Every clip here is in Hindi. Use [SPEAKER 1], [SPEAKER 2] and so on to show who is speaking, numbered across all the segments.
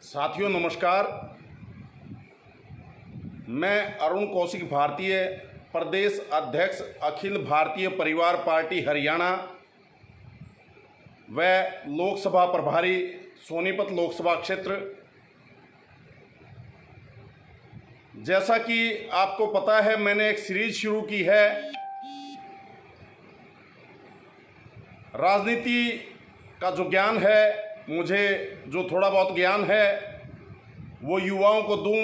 [SPEAKER 1] साथियों नमस्कार। मैं अरुण कौशिक, भारतीय प्रदेश अध्यक्ष अखिल भारतीय परिवार पार्टी हरियाणा व लोकसभा प्रभारी सोनीपत लोकसभा क्षेत्र। जैसा कि आपको पता है, मैंने एक सीरीज शुरू की है राजनीति का। जो ज्ञान है, मुझे जो थोड़ा बहुत ज्ञान है वो युवाओं को दूं,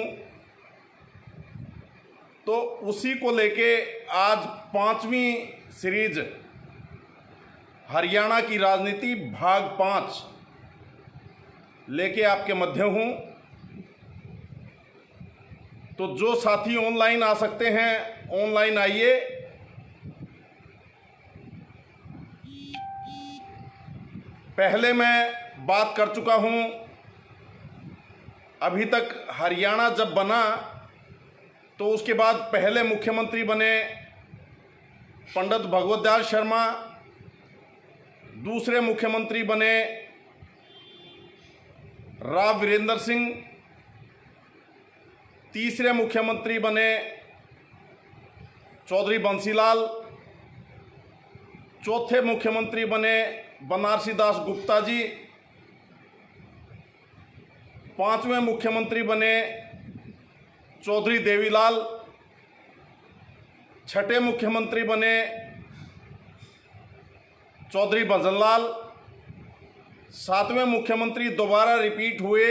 [SPEAKER 1] तो उसी को लेके आज 5वीं सीरीज हरियाणा की राजनीति भाग 5 लेके आपके मध्य हूं। तो जो साथी ऑनलाइन आ सकते हैं, ऑनलाइन आइए। पहले मैं बात कर चुका हूं। अभी तक हरियाणा जब बना तो उसके बाद पहले मुख्यमंत्री बने पंडित भगवत दयाल शर्मा, दूसरे मुख्यमंत्री बने राव वीरेंद्र सिंह, तीसरे मुख्यमंत्री बने चौधरी बंसीलाल, चौथे मुख्यमंत्री बने बनारसी दास गुप्ता जी, पांचवें मुख्यमंत्री बने चौधरी देवीलाल, छठे मुख्यमंत्री बने चौधरी भजनलाल, सातवें मुख्यमंत्री दोबारा रिपीट हुए,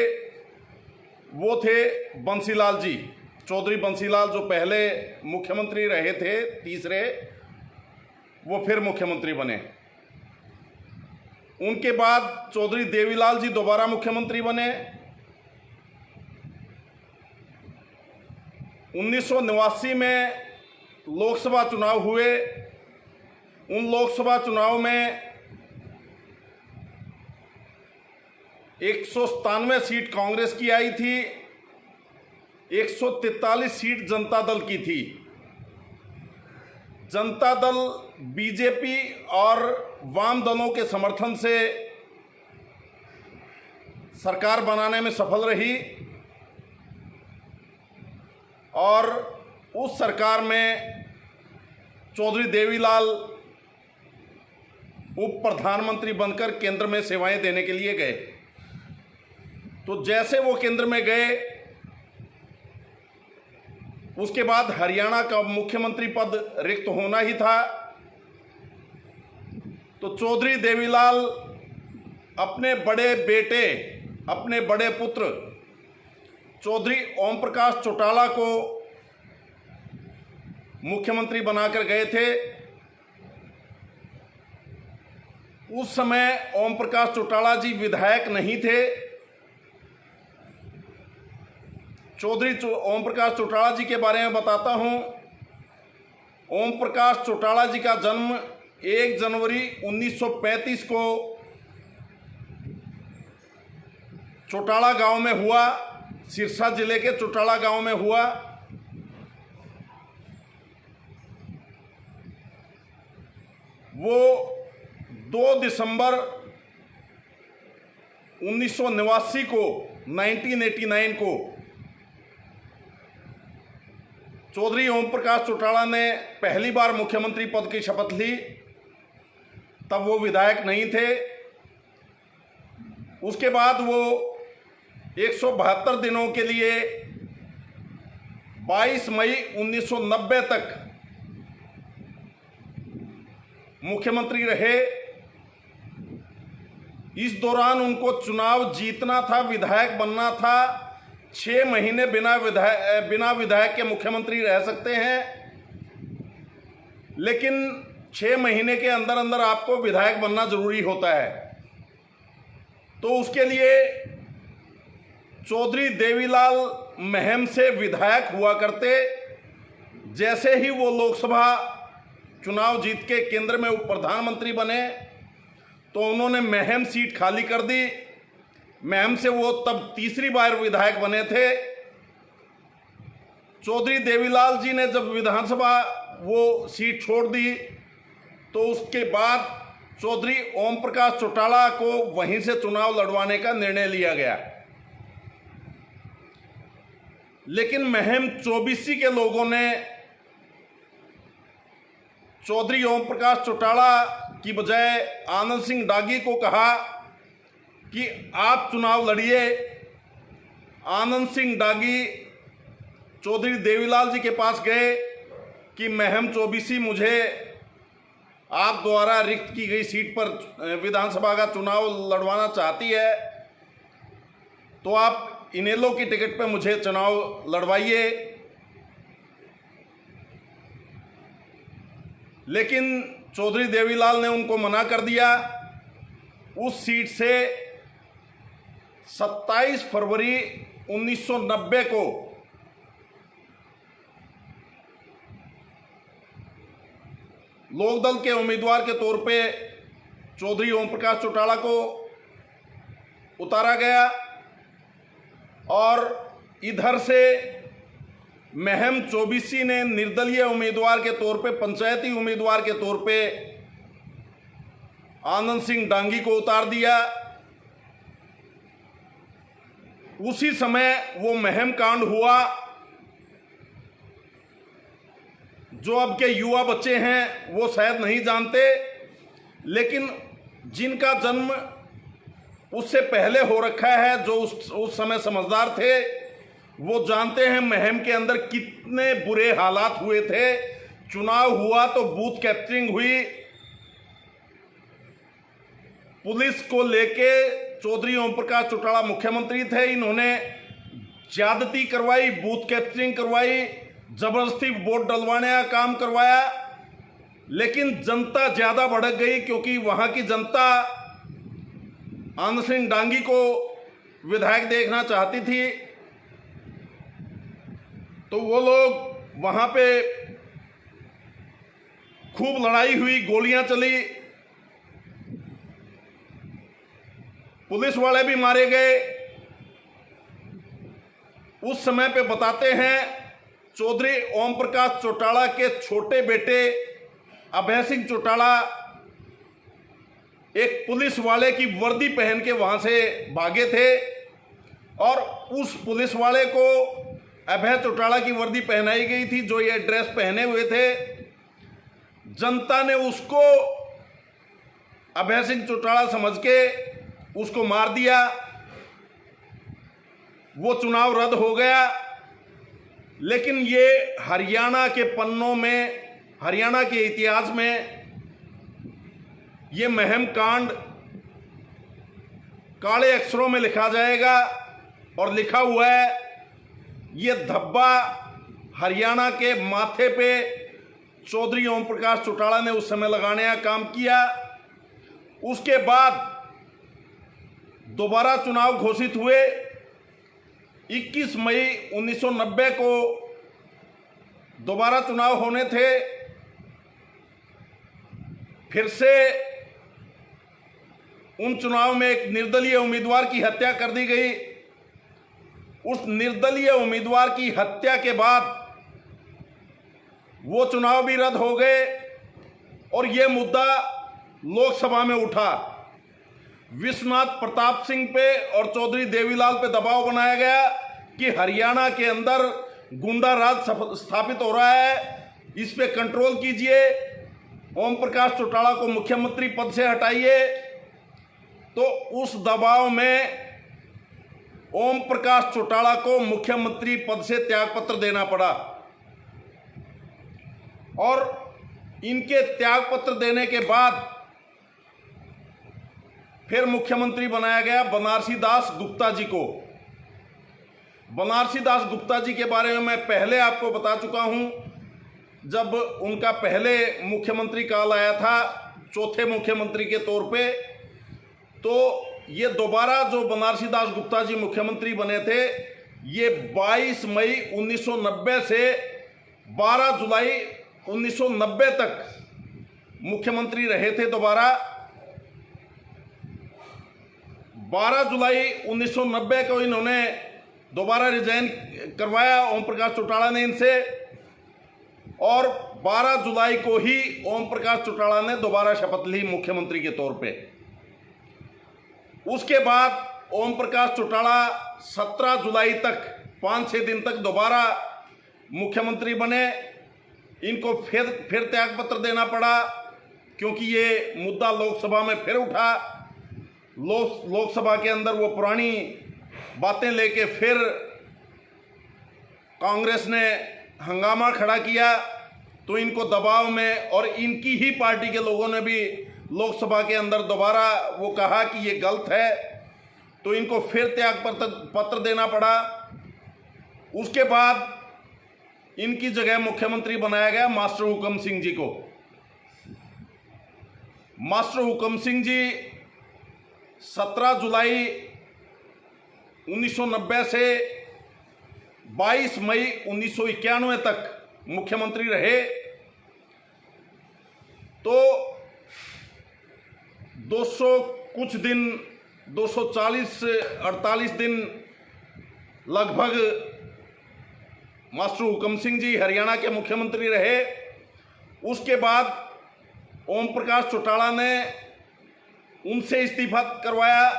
[SPEAKER 1] वो थे बंसीलाल जी, चौधरी बंसीलाल, जो पहले मुख्यमंत्री रहे थे, तीसरे, वो फिर मुख्यमंत्री बने। उनके बाद चौधरी देवीलाल जी दोबारा मुख्यमंत्री बने। 1989 में लोकसभा चुनाव हुए। उन लोकसभा चुनाव में 197 सीट कांग्रेस की आई थी, 143 सीट जनता दल की थी। जनता दल बीजेपी और वाम दलों के समर्थन से सरकार बनाने में सफल रही और उस सरकार में चौधरी देवीलाल उप प्रधानमंत्री बनकर केंद्र में सेवाएं देने के लिए गए। तो जैसे वो केंद्र में गए, उसके बाद हरियाणा का मुख्यमंत्री पद रिक्त होना ही था। तो चौधरी देवीलाल अपने बड़े बेटे, अपने बड़े पुत्र चौधरी ओम प्रकाश चौटाला को मुख्यमंत्री बनाकर गए थे। उस समय ओम प्रकाश चौटाला जी विधायक नहीं थे। चौधरी ओम प्रकाश चौटाला जी के बारे में बताता हूं। ओम प्रकाश चौटाला जी का जन्म 1 जनवरी 1935 को चौटाला गांव में हुआ, सिरसा जिले के चौटाला गांव में हुआ। वो 2 दिसंबर 1989 को 1989 को चौधरी ओम प्रकाश चौटाला ने पहली बार मुख्यमंत्री पद की शपथ ली। तब वो विधायक नहीं थे। उसके बाद वो 172 दिनों के लिए 22 मई 1990 तक मुख्यमंत्री रहे। इस दौरान उनको चुनाव जीतना था, विधायक बनना था। 6 महीने बिना विधायक के मुख्यमंत्री रह सकते हैं, लेकिन 6 महीने के अंदर अंदर आपको विधायक बनना जरूरी होता है। तो उसके लिए चौधरी देवीलाल महम से विधायक हुआ करते। जैसे ही वो लोकसभा चुनाव जीत के केंद्र में उप प्रधानमंत्री बने तो उन्होंने महम सीट खाली कर दी। महम से वो तब तीसरी बार विधायक बने थे। चौधरी देवीलाल जी ने जब विधानसभा वो सीट छोड़ दी तो उसके बाद चौधरी ओम प्रकाश चौटाला को वहीं से चुनाव लड़वाने का निर्णय लिया गया। लेकिन महम चौबीसी के लोगों ने चौधरी ओम प्रकाश चौटाला की बजाय आनंद सिंह डागी को कहा कि आप चुनाव लड़िए। आनंद सिंह डागी चौधरी देवीलाल जी के पास गए कि महम चौबीसी मुझे आप द्वारा रिक्त की गई सीट पर विधानसभा का चुनाव लड़वाना चाहती है, तो आप इनेलो की टिकट पे मुझे चुनाव लड़वाइए। लेकिन चौधरी देवीलाल ने उनको मना कर दिया। उस सीट से 27 फरवरी 1990 को लोकदल के उम्मीदवार के तौर पे चौधरी ओम प्रकाश चौटाला को उतारा गया और इधर से महम चौबीसी ने निर्दलीय उम्मीदवार के तौर पे, पंचायती उम्मीदवार के तौर पे आनंद सिंह डांगी को उतार दिया। उसी समय वो महम कांड हुआ जो अब के युवा बच्चे हैं वो शायद नहीं जानते, लेकिन जिनका जन्म उससे पहले हो रखा है, जो उस समय समझदार थे, वो जानते हैं महम के अंदर कितने बुरे हालात हुए थे। चुनाव हुआ तो बूथ कैप्चरिंग हुई, पुलिस को लेके चौधरी ओम प्रकाश चौटाला मुख्यमंत्री थे, इन्होंने ज्यादती करवाई, बूथ कैप्चरिंग करवाई, जबरदस्ती वोट डलवाने का काम करवाया। लेकिन जनता ज्यादा भड़क गई क्योंकि वहां की जनता आनंद सिंह डांगी को विधायक देखना चाहती थी। तो वो लोग वहां पे खूब लड़ाई हुई, गोलियां चली, पुलिस वाले भी मारे गए। उस समय पे बताते हैं चौधरी ओम प्रकाश चौटाला के छोटे बेटे अभय सिंह चौटाला एक पुलिस वाले की वर्दी पहन के वहां से भागे थे और उस पुलिस वाले को अभय चौटाला की वर्दी पहनाई गई थी जो ये ड्रेस पहने हुए थे। जनता ने उसको अभय सिंह चौटाला समझ के उसको मार दिया। वो चुनाव रद्द हो गया। लेकिन ये हरियाणा के पन्नों में, हरियाणा के इतिहास में ये महम कांड काले अक्षरों में लिखा जाएगा और लिखा हुआ है। ये धब्बा हरियाणा के माथे पे चौधरी ओम प्रकाश चौटाला ने उस समय लगाने का काम किया। उसके बाद दोबारा चुनाव घोषित हुए। 21 मई 1990 को दोबारा चुनाव होने थे। फिर से उन चुनाव में एक निर्दलीय उम्मीदवार की हत्या कर दी गई। उस निर्दलीय उम्मीदवार की हत्या के बाद वो चुनाव भी रद्द हो गए और ये मुद्दा लोकसभा में उठा। विश्वनाथ प्रताप सिंह पे और चौधरी देवीलाल पे दबाव बनाया गया कि हरियाणा के अंदर गुंडा राज स्थापित हो रहा है, इस पे कंट्रोल कीजिए, ओम प्रकाश चौटाला को मुख्यमंत्री पद से हटाइए। तो उस दबाव में ओम प्रकाश चौटाला को मुख्यमंत्री पद से त्यागपत्र देना पड़ा और इनके त्यागपत्र देने के बाद फिर मुख्यमंत्री बनाया गया बनारसी दास गुप्ता जी को। बनारसी दास गुप्ता जी के बारे में मैं पहले आपको बता चुका हूं। जब उनका पहले मुख्यमंत्री काल आया था, चौथे मुख्यमंत्री के तौर पे, तो ये दोबारा जो बनारसी दास गुप्ता जी मुख्यमंत्री बने थे, ये 22 मई 1990 से 12 जुलाई 1990 तक मुख्यमंत्री रहे थे। दोबारा 12 जुलाई 1990 को इन्होंने दोबारा रिजाइन करवाया ओम प्रकाश चौटाला ने इनसे, और 12 जुलाई को ही ओम प्रकाश चौटाला ने दोबारा शपथ ली मुख्यमंत्री के तौर पे। उसके बाद ओम प्रकाश चौटाला 17 जुलाई तक 5-6 दिन तक दोबारा मुख्यमंत्री बने। इनको फिर त्यागपत्र देना पड़ा क्योंकि ये मुद्दा लोकसभा में फिर उठा। लोकसभा के अंदर वो पुरानी बातें लेके फिर कांग्रेस ने हंगामा खड़ा किया, तो इनको दबाव में और इनकी ही पार्टी के लोगों ने भी लोकसभा के अंदर दोबारा वो कहा कि ये गलत है, तो इनको फिर त्यागपत्र देना पड़ा। उसके बाद इनकी जगह मुख्यमंत्री बनाया गया मास्टर हुकम सिंह जी को। मास्टर हुकम सिंह जी 17 जुलाई 1990 से 22 मई 1991 तक मुख्यमंत्री रहे। तो 248 दिन लगभग मास्टर हुकम सिंह जी हरियाणा के मुख्यमंत्री रहे। उसके बाद ओम प्रकाश चौटाला ने उनसे इस्तीफा करवाया,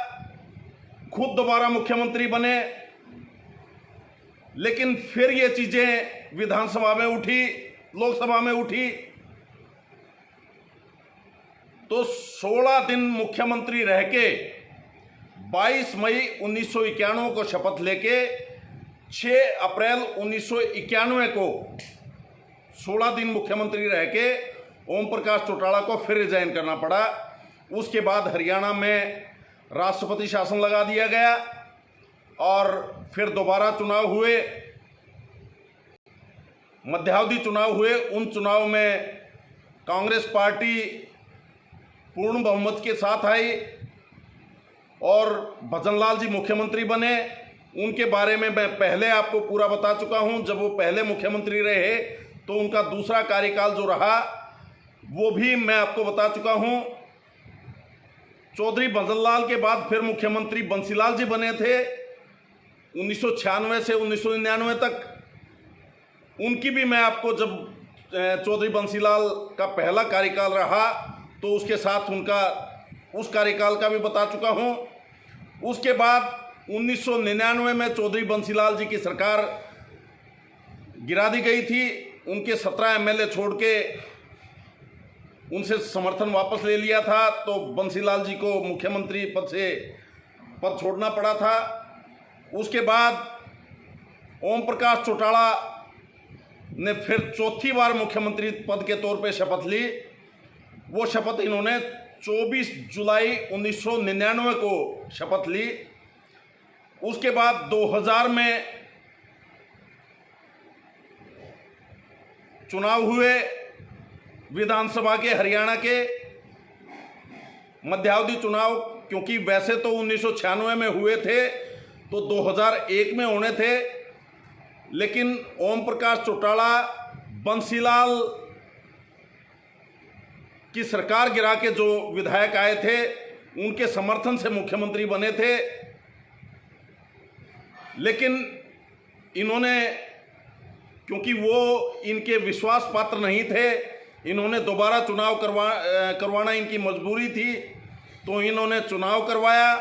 [SPEAKER 1] खुद दोबारा मुख्यमंत्री बने। लेकिन फिर ये चीज़ें विधानसभा में उठी, लोकसभा में उठी, तो 16 दिन मुख्यमंत्री रह के 22 मई 1991 को शपथ लेके 6 अप्रैल 1991 को 16 दिन मुख्यमंत्री रह के ओम प्रकाश चौटाला को फिर रिजाइन करना पड़ा। उसके बाद हरियाणा में राष्ट्रपति शासन लगा दिया गया और फिर दोबारा चुनाव हुए, मध्यावधि चुनाव हुए। उन चुनाव में कांग्रेस पार्टी पूर्ण बहुमत के साथ आई और भजनलाल जी मुख्यमंत्री बने। उनके बारे में मैं पहले आपको पूरा बता चुका हूं। जब वो पहले मुख्यमंत्री रहे तो उनका दूसरा कार्यकाल जो रहा वो भी मैं आपको बता चुका हूं। चौधरी भजनलाल के बाद फिर मुख्यमंत्री बंसीलाल जी बने थे 1996 से 1999 तक। उनकी भी मैं आपको, जब चौधरी बंसीलाल का पहला कार्यकाल रहा तो उसके साथ उनका उस कार्यकाल का भी बता चुका हूं। उसके बाद 1999 में चौधरी बंसीलाल जी की सरकार गिरा दी गई थी। उनके 17 एमएलए छोड़ के उनसे समर्थन वापस ले लिया था, तो बंसीलाल जी को मुख्यमंत्री पद छोड़ना पड़ा था। उसके बाद ओम प्रकाश चौटाला ने फिर चौथी बार मुख्यमंत्री पद के तौर पे शपथ ली। वो शपथ इन्होंने 24 जुलाई 1999 को शपथ ली। उसके बाद 2000 में चुनाव हुए विधानसभा के, हरियाणा के मध्यावधि चुनाव, क्योंकि वैसे तो 1996 में हुए थे तो 2001 में होने थे, लेकिन ओम प्रकाश चौटाला बंसीलाल की सरकार गिरा के जो विधायक आए थे उनके समर्थन से मुख्यमंत्री बने थे। लेकिन इन्होंने, क्योंकि वो इनके विश्वास पात्र नहीं थे, इन्होंने दोबारा चुनाव करवाना इनकी मजबूरी थी, तो इन्होंने चुनाव करवाया।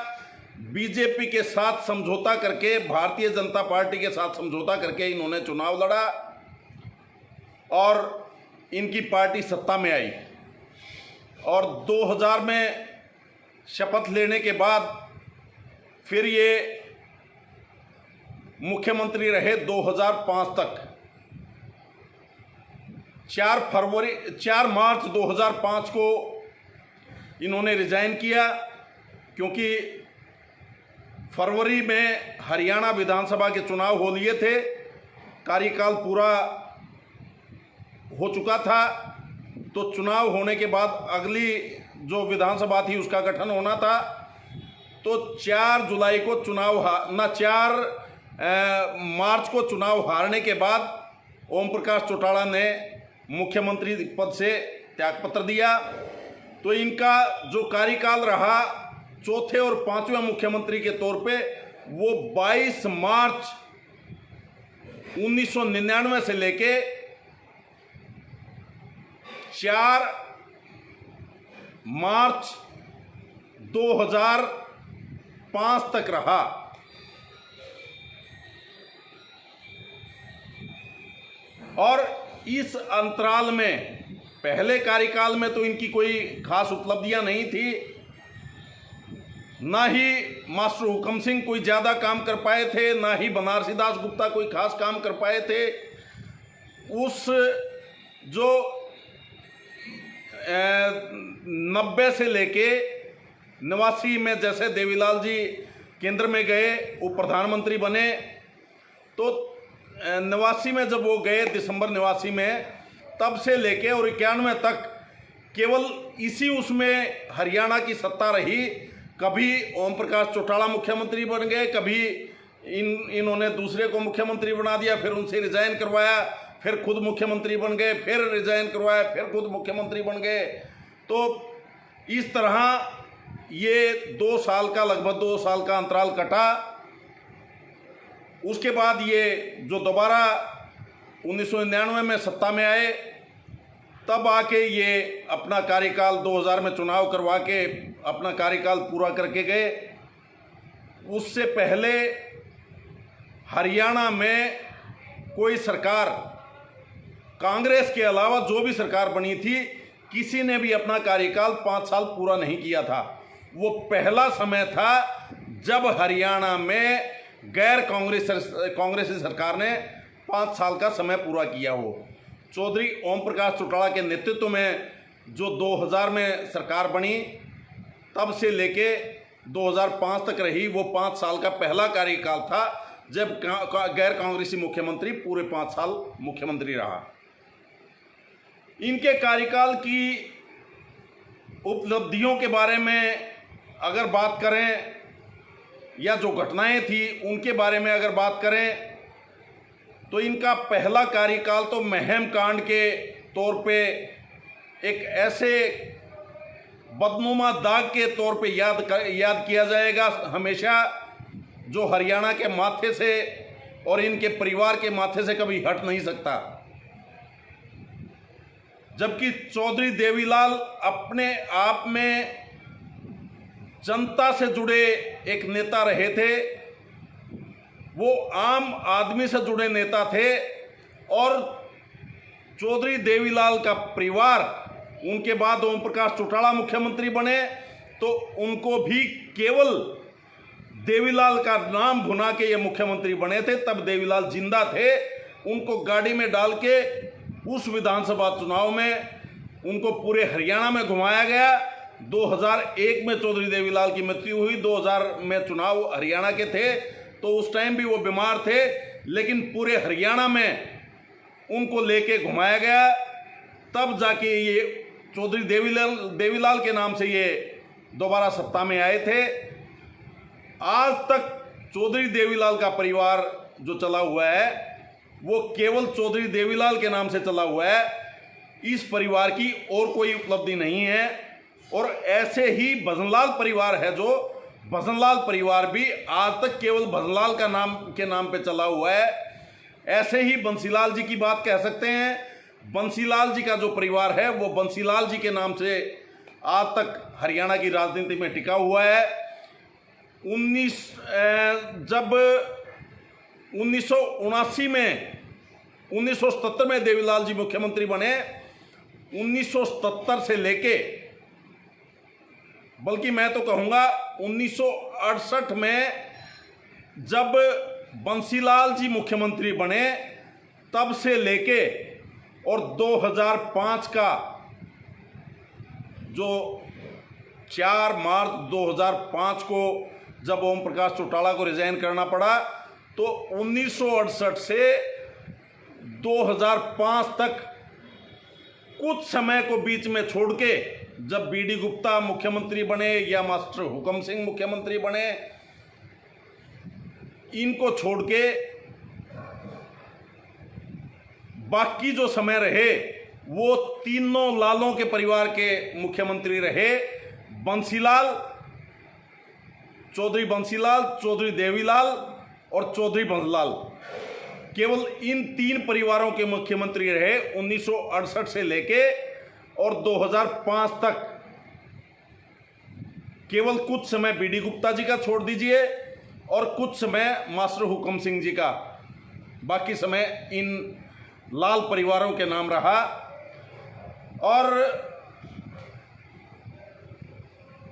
[SPEAKER 1] बीजेपी के साथ समझौता करके, भारतीय जनता पार्टी के साथ समझौता करके इन्होंने चुनाव लड़ा और इनकी पार्टी सत्ता में आई। और 2000 में शपथ लेने के बाद फिर ये मुख्यमंत्री रहे 2005 तक। 4 मार्च 2005 को इन्होंने रिजाइन किया, क्योंकि फरवरी में हरियाणा विधानसभा के चुनाव हो लिए थे, कार्यकाल पूरा हो चुका था। तो चुनाव होने के बाद अगली जो विधानसभा थी उसका गठन होना था। तो 4 जुलाई को चुनाव 4 मार्च को चुनाव हारने के बाद ओम प्रकाश चौटाला ने मुख्यमंत्री पद से त्यागपत्र दिया। तो इनका जो कार्यकाल रहा चौथे और 5वें मुख्यमंत्री के तौर पे, वो 22 मार्च 1999 से लेके 4 मार्च 2005 तक रहा। और इस अंतराल में पहले कार्यकाल में तो इनकी कोई खास उपलब्धियां नहीं थी, ना ही मास्टर हुकम सिंह कोई ज़्यादा काम कर पाए थे, ना ही बनारसी दास गुप्ता कोई खास काम कर पाए थे। उस जो 90 से लेके 89 में जैसे देवीलाल जी केंद्र में गए, वो प्रधानमंत्री बने, तो 89 में जब वो गए, दिसंबर 89 में, तब से लेके और 91 तक केवल इसी उसमें हरियाणा की सत्ता रही। कभी ओम प्रकाश चौटाला मुख्यमंत्री बन गए, कभी इन्होंने दूसरे को मुख्यमंत्री बना दिया, फिर उनसे रिजाइन करवाया, फिर खुद मुख्यमंत्री बन गए, फिर रिजाइन करवाया, फिर खुद मुख्यमंत्री बन गए। तो इस तरह ये 2 साल का, लगभग 2 साल का अंतराल कटा। उसके बाद ये जो दोबारा 1999 में सत्ता में आए, तब आके ये अपना कार्यकाल 2000 में चुनाव करवा के अपना कार्यकाल पूरा करके गए। उससे पहले हरियाणा में कोई सरकार, कांग्रेस के अलावा जो भी सरकार बनी थी, किसी ने भी अपना कार्यकाल 5 साल पूरा नहीं किया था। वो पहला समय था जब हरियाणा में गैर कांग्रेसी सरकार ने 5 साल का समय पूरा किया हो। चौधरी ओम प्रकाश चौटाला के नेतृत्व में जो 2000 में सरकार बनी, तब से लेके 2005 तक रही, वो 5 साल का पहला कार्यकाल था जब गैर कांग्रेसी मुख्यमंत्री पूरे 5 साल मुख्यमंत्री रहा। इनके कार्यकाल की उपलब्धियों के बारे में अगर बात करें, या जो घटनाएं थी उनके बारे में अगर बात करें, तो इनका पहला कार्यकाल तो महम कांड के तौर पे एक ऐसे बदनुमा दाग के तौर पे याद किया जाएगा हमेशा, जो हरियाणा के माथे से और इनके परिवार के माथे से कभी हट नहीं सकता। जबकि चौधरी देवीलाल अपने आप में जनता से जुड़े एक नेता रहे थे, वो आम आदमी से जुड़े नेता थे, और चौधरी देवीलाल का परिवार, उनके बाद ओम प्रकाश चौटाला मुख्यमंत्री बने, तो उनको भी केवल देवीलाल का नाम भुना के ये मुख्यमंत्री बने थे। तब देवीलाल जिंदा थे। उनको गाड़ी में डाल के उस विधानसभा चुनाव में उनको पूरे हरियाणा में घुमाया गया। 2001 में चौधरी देवीलाल की मृत्यु हुई। 2000 में चुनाव हरियाणा के थे, तो उस टाइम भी वो बीमार थे, लेकिन पूरे हरियाणा में उनको लेके घुमाया गया। तब जाके ये चौधरी देवीलाल के नाम से ये दोबारा सत्ता में आए थे। आज तक चौधरी देवीलाल का परिवार जो चला हुआ है, वो केवल चौधरी देवीलाल के नाम से चला हुआ है। इस परिवार की और कोई उपलब्धि नहीं है। और ऐसे ही भजनलाल परिवार है, जो भजनलाल परिवार भी आज तक केवल भजनलाल के नाम पे चला हुआ है। ऐसे ही बंसीलाल जी की बात कह सकते हैं। बंसीलाल जी का जो परिवार है, वो बंसीलाल जी के नाम से आज तक हरियाणा की राजनीति में टिका हुआ है। जब 1979 में 1977 में देवीलाल जी मुख्यमंत्री बने, 1977 से लेके, बल्कि मैं तो कहूँगा 1968 में जब बंसीलाल जी मुख्यमंत्री बने, तब से लेके और 2005 का जो 4 मार्च 2005 को जब ओम प्रकाश चौटाला को रिजाइन करना पड़ा, तो 1968 से 2005 तक कुछ समय को बीच में छोड़ के, जब बीडी गुप्ता मुख्यमंत्री बने या मास्टर हुकम सिंह मुख्यमंत्री बने, इनको छोड़ के बाकी जो समय रहे वो तीनों लालों के परिवार के मुख्यमंत्री रहे। बंसीलाल, चौधरी बंसीलाल, चौधरी देवीलाल और चौधरी भंसलाल, केवल इन 3 परिवारों के मुख्यमंत्री रहे 1968 से लेके और 2005 तक। केवल कुछ समय बीडी गुप्ता जी का छोड़ दीजिए और कुछ समय मास्टर हुकम सिंह जी का, बाकी समय इन लाल परिवारों के नाम रहा। और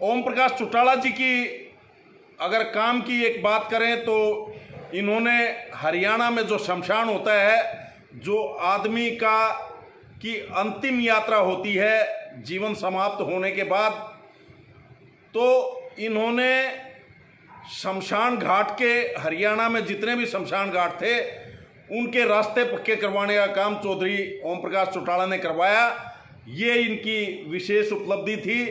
[SPEAKER 1] ओम प्रकाश चौटाला जी की अगर काम की एक बात करें तो इन्होंने हरियाणा में जो शमशान होता है, जो आदमी की अंतिम यात्रा होती है जीवन समाप्त होने के बाद, तो इन्होंने शमशान घाट के हरियाणा में जितने भी शमशान घाट थे उनके रास्ते पक्के करवाने का काम चौधरी ओम प्रकाश चौटाला ने करवाया। ये इनकी विशेष उपलब्धि थी,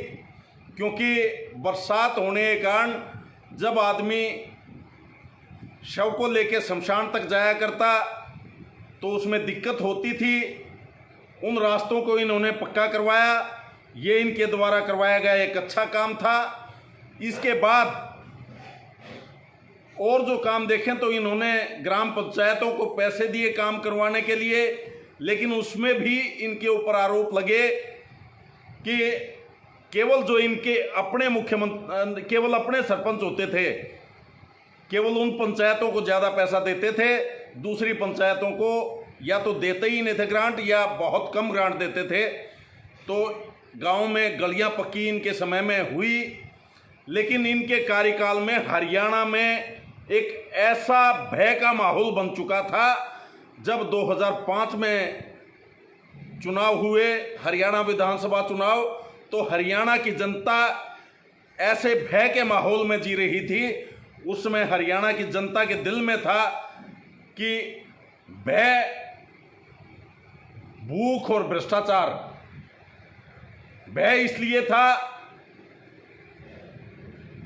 [SPEAKER 1] क्योंकि बरसात होने के कारण जब आदमी शव को लेकर शमशान तक जाया करता तो उसमें दिक्कत होती थी। उन रास्तों को इन्होंने पक्का करवाया। ये इनके द्वारा करवाया गया एक अच्छा काम था। इसके बाद और जो काम देखें तो इन्होंने ग्राम पंचायतों को पैसे दिए काम करवाने के लिए, लेकिन उसमें भी इनके ऊपर आरोप लगे कि केवल जो इनके अपने मुख्यमंत्री, केवल अपने सरपंच होते थे, केवल उन पंचायतों को ज़्यादा पैसा देते थे, दूसरी पंचायतों को या तो देते ही नहीं थे ग्रांट या बहुत कम ग्रांट देते थे। तो गांव में गलियां पक्की इनके समय में हुई, लेकिन इनके कार्यकाल में हरियाणा में एक ऐसा भय का माहौल बन चुका था। जब 2005 में चुनाव हुए, हरियाणा विधानसभा चुनाव, तो हरियाणा की जनता ऐसे भय के माहौल में जी रही थी। उस समय हरियाणा की जनता के दिल में था कि भय, भूख और भ्रष्टाचार। भय इसलिए था,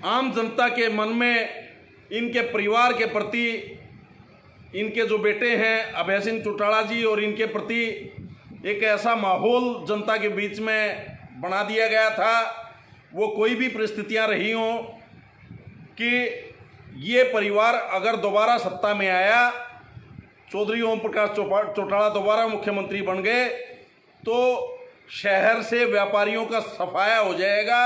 [SPEAKER 1] आम जनता के मन में इनके परिवार के प्रति, इनके जो बेटे हैं अभय सिंह चौटाला जी, और इनके प्रति एक ऐसा माहौल जनता के बीच में बना दिया गया था, वो कोई भी परिस्थितियां रही हों, कि ये परिवार अगर दोबारा सत्ता में आया, चौधरी ओम प्रकाश चौटाला दोबारा मुख्यमंत्री बन गए, तो शहर से व्यापारियों का सफाया हो जाएगा।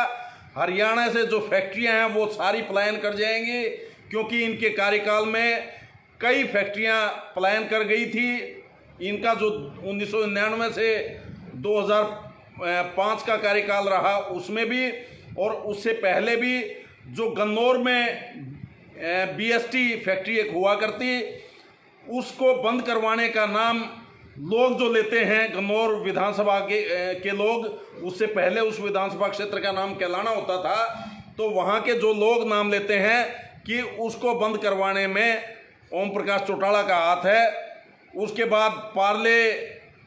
[SPEAKER 1] हरियाणा से जो फैक्ट्रियां हैं वो सारी पलायन कर जाएंगी, क्योंकि इनके कार्यकाल में कई फैक्ट्रियां पलायन कर गई थी। इनका जो 1999 से 2005 का कार्यकाल रहा, उसमें भी और उससे पहले भी जो गन्नौर में BST फैक्ट्री एक हुआ करती, उसको बंद करवाने का नाम लोग जो लेते हैं, गन्नौर विधानसभा के लोग, उससे पहले उस विधानसभा क्षेत्र का नाम कैलाना होता था, तो वहाँ के जो लोग नाम लेते हैं कि उसको बंद करवाने में ओम प्रकाश चौटाला का हाथ है। उसके बाद पार्ले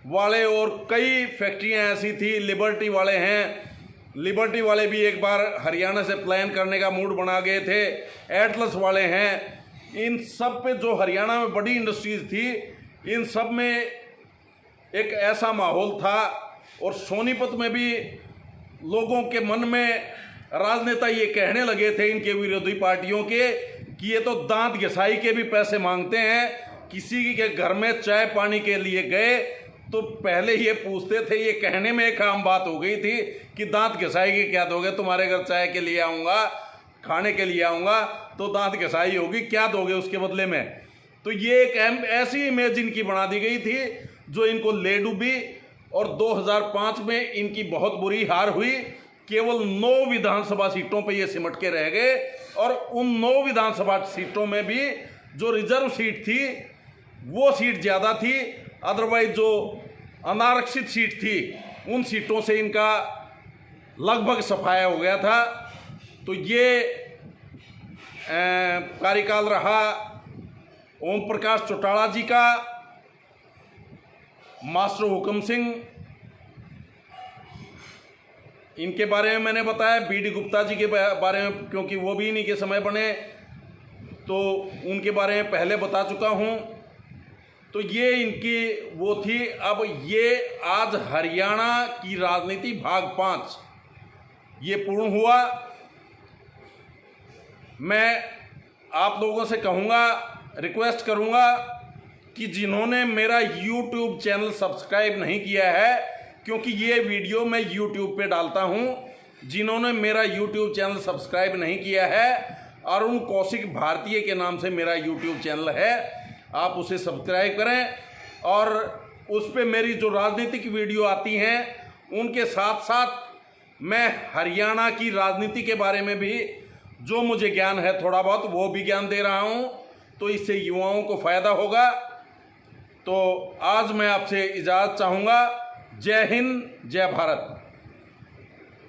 [SPEAKER 1] वाले और कई फैक्ट्रियां ऐसी थी, लिबर्टी वाले हैं, लिबर्टी वाले भी एक बार हरियाणा से प्लान करने का मूड बना गए थे, एटलस वाले हैं। इन सब पे जो हरियाणा में बड़ी इंडस्ट्रीज थी, इन सब में एक ऐसा माहौल था। और सोनीपत में भी लोगों के मन में राजनेता ये कहने लगे थे इनके विरोधी पार्टियों के कि ये तो दांत घिसाई के भी पैसे मांगते हैं। किसी के घर में चाय पानी के लिए गए तो पहले ये पूछते थे, ये कहने में एक आम बात हो गई थी कि दांत घिसाई के क्या दोगे, तुम्हारे घर चाय के लिए आऊँगा, खाने के लिए आऊँगा तो दांत घिसाई होगी, क्या दोगे उसके बदले में। तो ये एक ऐसी इमेज इनकी बना दी गई थी जो इनको ले डूबी। और 2005 में इनकी बहुत बुरी हार हुई। केवल 9 विधानसभा सीटों पे ये सिमट के रह गए, और उन 9 विधानसभा सीटों में भी जो रिजर्व सीट थी वो सीट ज़्यादा थी, अदरवाइज जो अनारक्षित सीट थी उन सीटों से इनका लगभग सफाया हो गया था। तो ये कार्यकाल रहा ओम प्रकाश चौटाला जी का। मास्टर हुकम सिंह, इनके बारे में मैंने बताया। BD गुप्ता जी के बारे में, क्योंकि वो भी इन्हीं के समय बने, तो उनके बारे में पहले बता चुका हूँ। तो ये इनकी वो थी। अब ये आज हरियाणा की राजनीति भाग 5 ये पूर्ण हुआ। मैं आप लोगों से कहूँगा, रिक्वेस्ट करूँगा कि जिन्होंने मेरा YouTube चैनल सब्सक्राइब नहीं किया है, क्योंकि ये वीडियो मैं YouTube पे डालता हूँ, जिन्होंने मेरा YouTube चैनल सब्सक्राइब नहीं किया है, अरुण कौशिक भारतीय के नाम से मेरा YouTube चैनल है, आप उसे सब्सक्राइब करें। और उस पे मेरी जो राजनीतिक वीडियो आती हैं उनके साथ साथ मैं हरियाणा की राजनीति के बारे में भी जो मुझे ज्ञान है थोड़ा बहुत वो भी ज्ञान दे रहा हूँ, तो इससे युवाओं को फ़ायदा होगा। तो आज मैं आपसे इजाज़त चाहूँगा। जय हिंद, जय भारत।